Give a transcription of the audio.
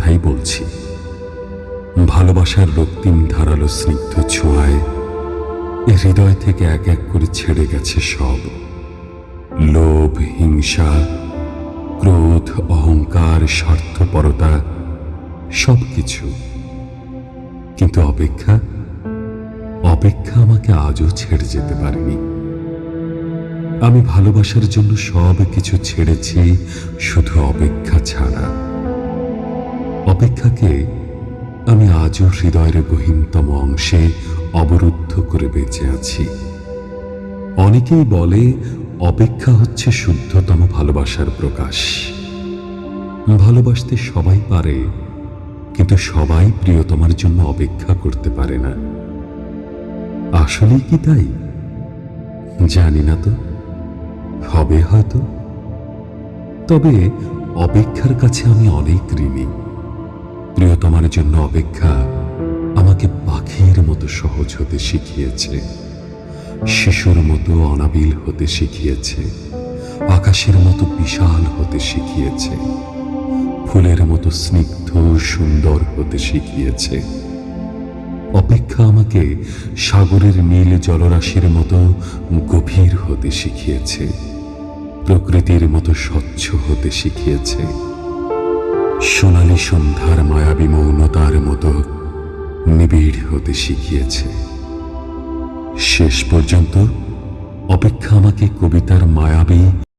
কথাই বলছি। ভালোবাসার রক্তিম ধারালো স্নিগ্ধ ছোঁয়ায় এ হৃদয় থেকে এক এক করে ছেড়ে গেছে সব লোভ, হিংসা, ক্রোধ, অহংকার, স্বার্থপরতা, সবকিছু। কিন্তু অপেক্ষা আমাকে আজও ছেড়ে যেতে পারেনি। আমি ভালোবাসার জন্য সব কিছু ছেড়েছি, শুধু অপেক্ষা ছাড়া। অপেক্ষাকে আমি আজও হৃদয়ের গহীনতম অংশে অবরুদ্ধ করে বেঁচে আছি। অনেকেই বলে অপেক্ষা হচ্ছে শুদ্ধতম ভালোবাসার প্রকাশ। ভালোবাসতে সবাই পারে, কিন্তু সবাই প্রিয়তমার জন্য অপেক্ষা করতে পারে না। আসলেই কি তাই? জানি না তো, হবে হয়তো। তবে অপেক্ষার কাছে আমি অনেক ঋণী। প্রিয়তমার জন্য অপেক্ষা আমাকে পাখির মতো সহজ হতে শিখিয়েছে, শিশুর মতো অনাবিল হতে শিখিয়েছে, আকাশের মতো বিশাল হতে শিখিয়েছে, ফুলের মতো স্নিগ্ধ সুন্দর হতে শিখিয়েছে। অপেক্ষা আমাকে সাগরের নীল জলরাশির মতো গভীর হতে শিখিয়েছে, প্রকৃতির মতো স্বচ্ছ হতে শিখিয়েছে, সোনালী সন্ধ্যার মায়াবী মৌনতার মতো নিবিড় হতে শিখিয়েছে। শেষ পর্যন্ত অপেক্ষা আমাকে কবিতার মায়াবী